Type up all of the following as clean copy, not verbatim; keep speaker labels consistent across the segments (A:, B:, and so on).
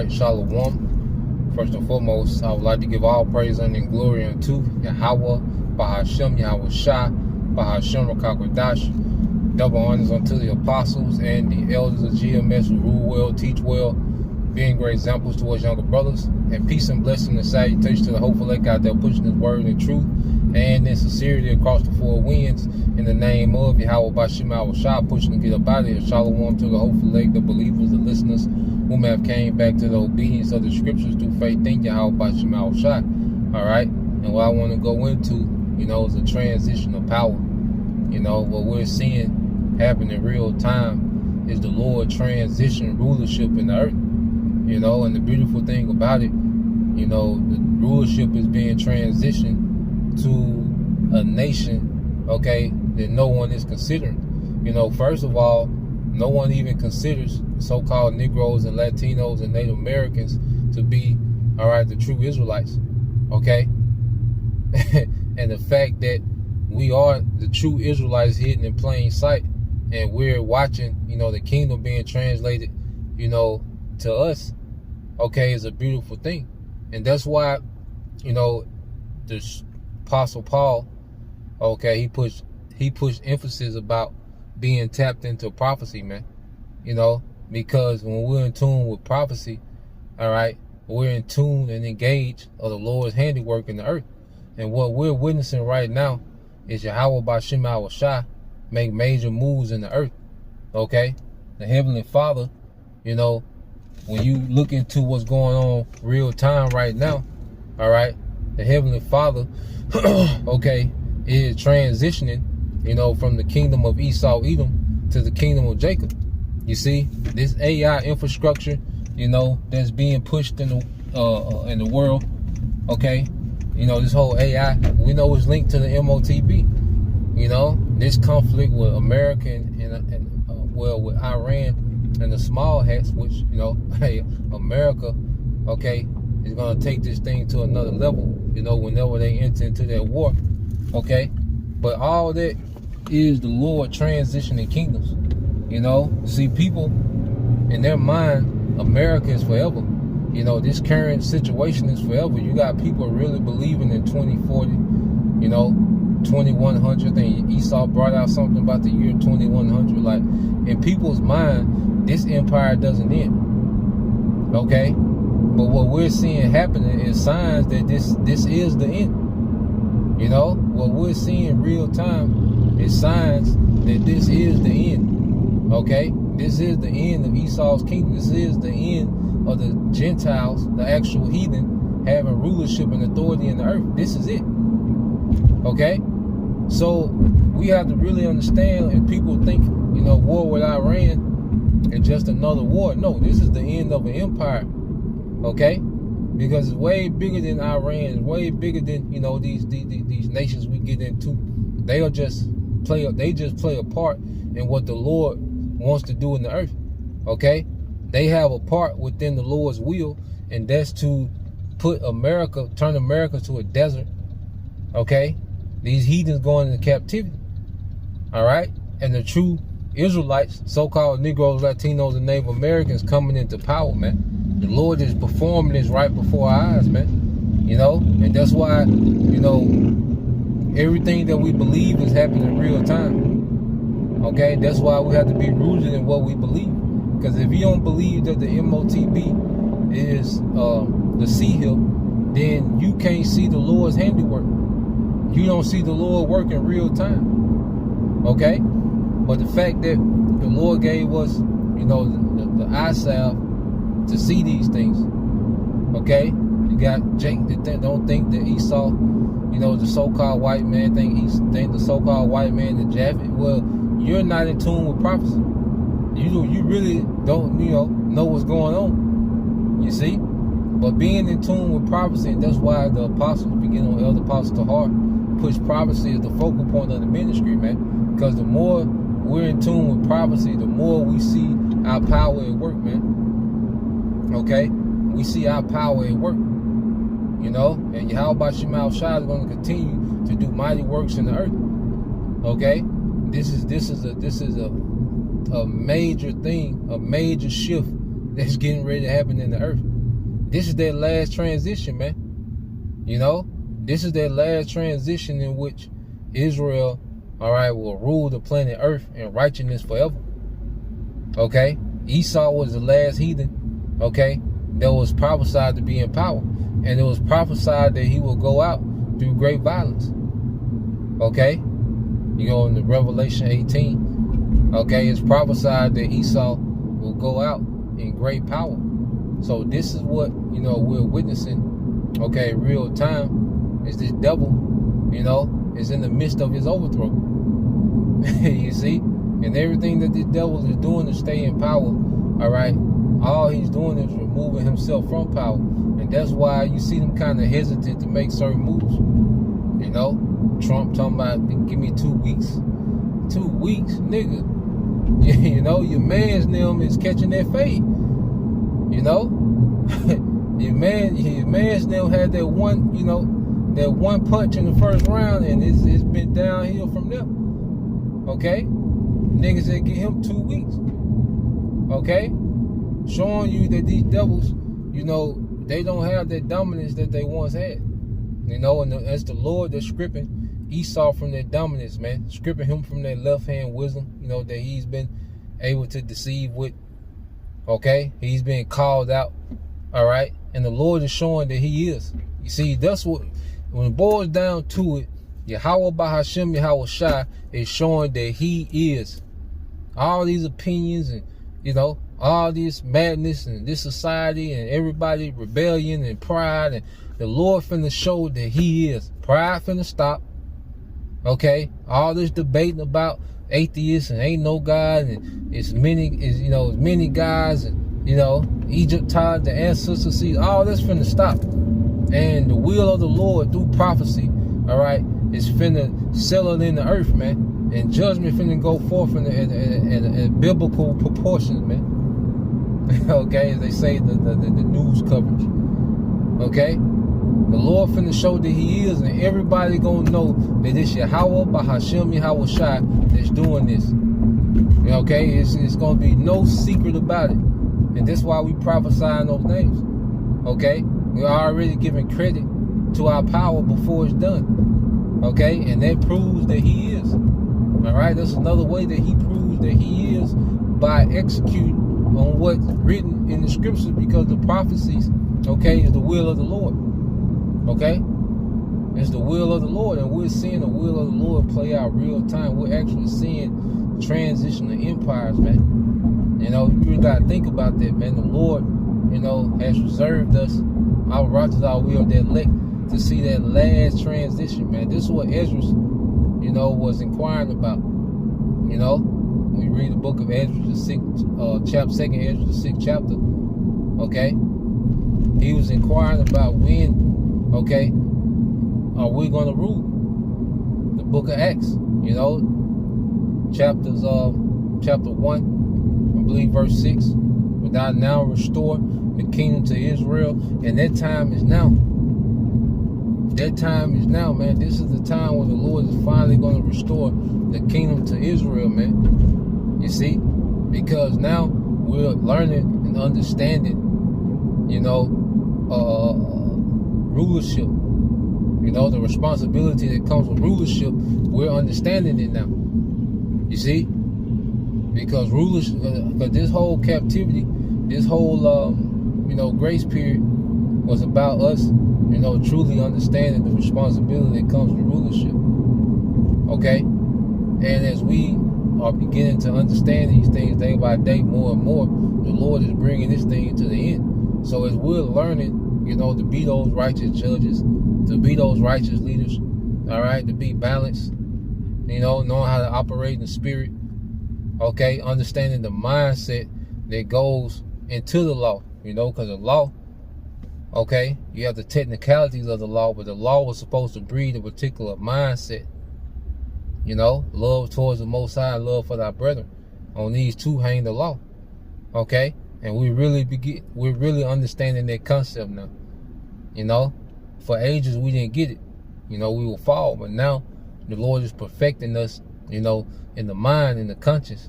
A: right, Shalom. First and foremost, I would like to give all praise and glory unto Yahweh, Bahashem, Yahweh Shah, Bahashem Rakakwadash. Double honors unto the apostles and the elders of GMS who rule well, teach well, being great examples to us younger brothers. And peace and blessing and salutation to the hopeful elect out there pushing his word in truth and in sincerity across the four winds. In the name of Yahweh Bahashem, Yahweh Shah, pushing to get up out of here. Shalom to the hopeful elect, the believers, the listeners, whom have came back to the obedience of the scriptures through faith in Yahweh Bahashem, Yahweh Shah. All right, and what I want to go into, is a transition of power. What we're seeing happen in real time is the Lord transition rulership in the earth. And the beautiful thing about it, the rulership is being transitioned to a nation, that no one is considering. First of all, no one even considers so-called Negroes and Latinos and Native Americans to be, the true Israelites, and the fact that we are the true Israelites hidden in plain sight, and we're watching, the kingdom being translated, to us, is a beautiful thing. And that's why, the Apostle Paul, he pushed emphasis about being tapped into prophecy, man. Because when we're in tune with prophecy, we're in tune and engaged of the Lord's handiwork in the earth. And what we're witnessing right now is Yahweh Bahashem, Yahweh Shah make major moves in the earth. The Heavenly Father, when you look into what's going on real time right now, the Heavenly Father, is transitioning, from the kingdom of Esau, Edom, to the kingdom of Jacob. You see, this AI infrastructure, that's being pushed in the world, this whole AI, we know it's linked to the MOTB. This conflict with America and with Iran and the small hats, which, America, is going to take this thing to another level, whenever they enter into that war, But all that is the Lord transitioning kingdoms. See, people in their mind, America is forever. This current situation is forever. You got people really believing in 2040, 2100. I think Esau brought out something about the year 2100. Like, in people's mind, this empire doesn't end. But what we're seeing happening is signs that this is the end. What we're seeing real time is signs that this is the end. This is the end of Esau's kingdom. This is the end of the Gentiles, the actual heathen, having rulership and authority in the earth. This is it. So we have to really understand, if people think, war with Iran is just another war. No, this is the end of an empire. Because it's way bigger than Iran, it's way bigger than, these nations we get into. They just play a part in what the Lord wants to do in the earth. They have a part within the Lord's will, and that's to turn America to a desert. These heathens going into captivity. And the true Israelites, so-called Negroes, Latinos, and Native Americans coming into power, man. The Lord is performing this right before our eyes, man. And that's why, everything that we believe is happening in real time. That's why we have to be rooted in what we believe. Because if you don't believe that the MOTB is the sea hill, then you can't see the Lord's handiwork. You don't see the Lord work in real time. But the fact that the Lord gave us, the eye salve to see these things. You got Jake that don't think that Esau, the so-called white man, think the so-called white man, the Japhet. Well, you're not in tune with prophecy. You really don't, know what's going on. You see? But being in tune with prophecy, and that's why the apostles, beginning with Elder Apostle Tahar, push prophecy as the focal point of the ministry, man. Because the more we're in tune with prophecy, the more we see our power at work, man. We see our power at work. And Yahweh Bahashem, Yahweh Shah is going to continue to do mighty works in the earth. This is a major thing, a major shift that's getting ready to happen in the earth. This is their last transition, man. You know, this is their last transition in which Israel, all right, will rule the planet Earth in righteousness forever. Okay? Esau was the last heathen, okay, that was prophesied to be in power. And it was prophesied that he will go out through great violence. Okay? You go into Revelation 18. Okay, it's prophesied that Esau will go out in great power. So this is what, you know, we're witnessing, okay, real time, is this devil, you know, is in the midst of his overthrow. You see? And everything that this devil is doing to stay in power, all right, all he's doing is removing himself from power. And that's why you see them kind of hesitant to make certain moves. You know, Trump talking about, give me 2 weeks. 2 weeks, nigga. You know, your man's them is catching their fade. You know, your man's them had that one, you know, that one punch in the first round, and it's been downhill from there. Okay, niggas said give him 2 weeks. Okay, showing you that these devils, you know, they don't have that dominance that they once had. You know, and that's the Lord that's stripping Esau from that dominance, man, stripping him from that left hand wisdom, you know, that he's been able to deceive with. Okay, he's being called out, all right, and the Lord is showing that he is. You see, that's what, when it boils down to it, Yahweh Bahashem Yahweh Shai is showing that he is. All these opinions and, you know, all this madness and this society and everybody rebellion and pride, and the Lord finna show that he is. Pride finna stop. Okay, all this debating about atheists and ain't no God, and it's many guys, and you know, Egypt tied the ancestors seed, all this finna stop. And the will of the Lord through prophecy, all right, is finna settle in the earth, man. And judgment finna go forth in biblical proportions, man. Okay, as they say, the news coverage. Okay, the Lord finna show that he is, and everybody gonna know that it's Yahweh Bahashem Yahweh Shai that's doing this. Okay, it's gonna be no secret about it, and that's why we prophesying those names. Okay, we're already giving credit to our power before it's done. Okay, and that proves that he is. All right, that's another way that he proves that he is, by executing on what's written in the scriptures, because the prophecies, okay, is the will of the Lord. Okay, it's the will of the Lord, and we're seeing the will of the Lord play out real time. We're actually seeing transition of empires, man. You know, you really gotta think about that, man. The Lord, you know, has reserved us, our righteous, our will, that elect, to see that last transition, man. This is what Ezra, you know, was inquiring about. You know, when you read the book of Ezra, the 2nd Ezra, the 6th chapter, okay, he was inquiring about when, okay, are we going to rule? The book of Acts, you know, chapter 1, I believe verse 6, but thou now restore the kingdom to Israel, and that time is now. That time is now, man. This is the time when the Lord is finally going to restore the kingdom to Israel, man. You see? Because now we're learning and understanding, you know, rulership. You know, the responsibility that comes with rulership, we're understanding it now. You see? Because but this whole captivity, this whole, you know, grace period was about us, you know, truly understanding the responsibility that comes with rulership. Okay? And as we are beginning to understand these things day by day more and more, the Lord is bringing this thing to the end. So as we're learning, you know, to be those righteous judges, to be those righteous leaders, all right, to be balanced, you know, knowing how to operate in the spirit, okay, understanding the mindset that goes into the law, you know, because the law, okay, you have the technicalities of the law, but the law was supposed to breed a particular mindset. You know, love towards the Most High, love for thy brethren. On these two hang the law. Okay, and we're really understanding that concept now. You know, for ages we didn't get it. You know, we will fall, but now the Lord is perfecting us. You know, in the mind, in the conscience.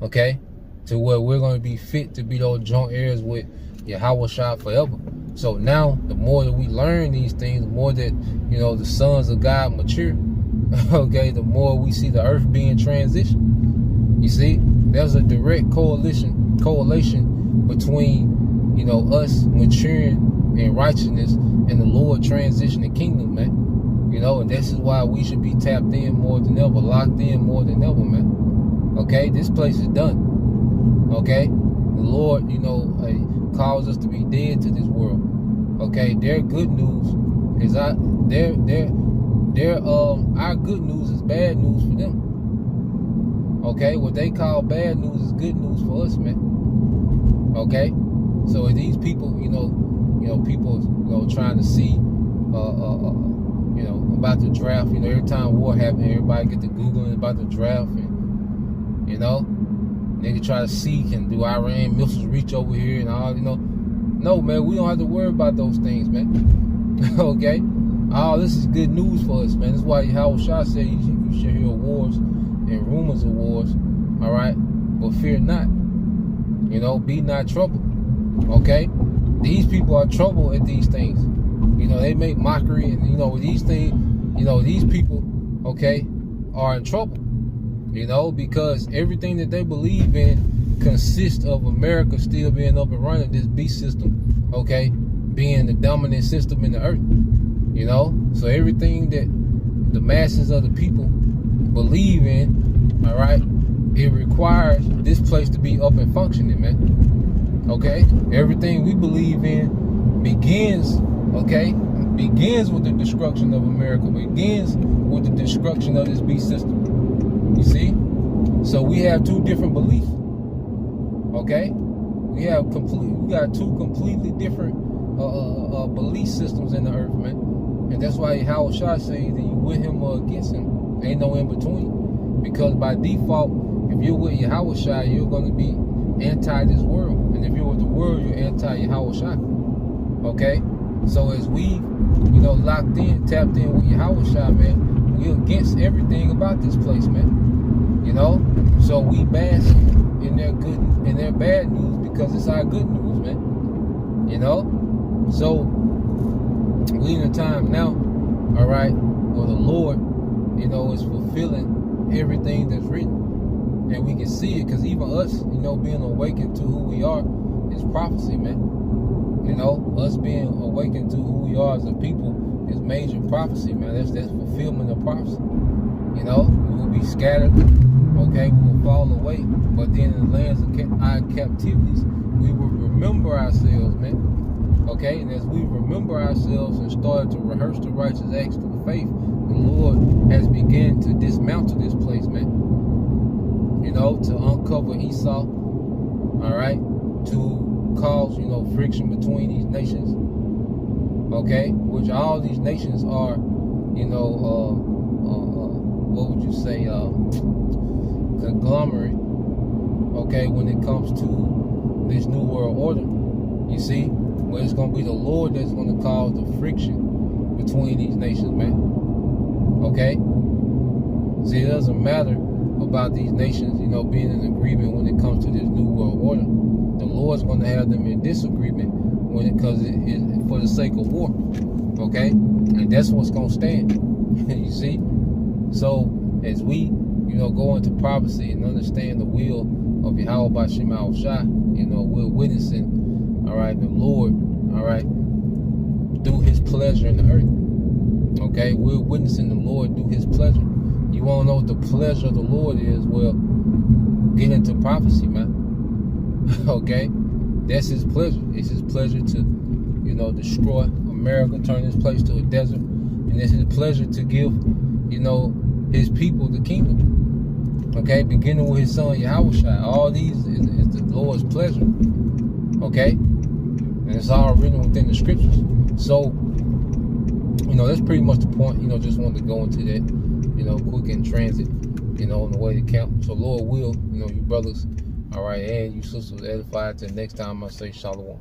A: Okay, to where we're going to be fit to be those joint heirs with Yahweh Shai forever. So now, the more that we learn these things, the more that, you know, the sons of God mature, okay, the more we see the earth being transitioned. You see, there's a direct correlation between, you know, us maturing in righteousness and the Lord transitioning kingdom, man. You know, and this is why we should be tapped in more than ever, locked in more than ever, man. Okay, this place is done. Okay, the Lord, you know, calls us to be dead to this world. Okay, their good news is our good news is bad news for them. Okay, what they call bad news is good news for us, man. Okay, so these people, you know, people, you know, trying to see, you know, about the draft. You know, every time war happens, everybody get to Googling about the draft, and you know, nigga try to see, can do Iran missiles reach over here and all, you know. No, man, we don't have to worry about those things, man. Okay? All this is good news for us, man. That's why Yahweh Shai said you should hear wars and rumors of wars, all right? But fear not. You know, be not troubled. Okay? These people are troubled at these things. You know, they make mockery, and, you know, these things, you know, these people, okay, are in trouble. You know, because everything that they believe in consists of America still being up and running, this beast system, okay, being the dominant system in the earth. You know, so everything that the masses of the people believe in, all right, it requires this place to be up and functioning, man. Okay, everything we believe in begins with the destruction of America, begins with the destruction of this beast system. You see? So we have two different beliefs. Okay? We got two completely different belief systems in the earth, man. And that's why Yahweh Shai says that you with him or against him. Ain't no in between. Because by default, if you're with Yahweh Shai, you're going to be anti this world. And if you're with the world, you're anti Yahweh Shai. Okay? So as we, you know, locked in, tapped in with Yahweh Shai, man, we're against everything about this place, man. You know, so we bask in their good and their bad news because it's our good news, man. You know, so we in a time now, all right, where the Lord, you know, is fulfilling everything that's written, and we can see it because even us, you know, being awakened to who we are is prophecy, man. You know, us being awakened to who we are as a people is major prophecy, man. That's fulfillment of prophecy. You know, we will be scattered, okay, we will fall away, but then in the lands of our captivities, we will remember ourselves, man, okay, and as we remember ourselves and started to rehearse the righteous acts through faith, the Lord has begun to dismantle this place, man, you know, to uncover Esau, all right, to cause, you know, friction between these nations, okay, which all these nations are, you know, what would you say, conglomerate, okay, when it comes to this new world order. You see, where it's going to be the Lord that's going to cause the friction between these nations, man. Okay? See, it doesn't matter about these nations, you know, being in agreement when it comes to this new world order. The Lord's going to have them in disagreement because it's for the sake of war. Okay? And that's what's going to stand. You see? So, as we, you know, go into prophecy and understand the will of Yahweh B'Shem Shai, you know, we're witnessing, all right, the Lord, all right, do his pleasure in the earth. Okay? We're witnessing the Lord do his pleasure. You want to know what the pleasure of the Lord is? Well, get into prophecy, man. Okay? That's his pleasure. It's his pleasure to, you know, destroy America, turn this place to a desert. And it's his pleasure to give, you know, his people the kingdom. Okay? Beginning with his son, Yahweh Shai. All these is the Lord's pleasure. Okay? And it's all written within the scriptures. So, you know, that's pretty much the point. You know, just wanted to go into that, you know, quick in transit, you know, on the way to camp. So, Lord will, you know, you brothers, all right, and you sisters edified. Till next time, I say shalom.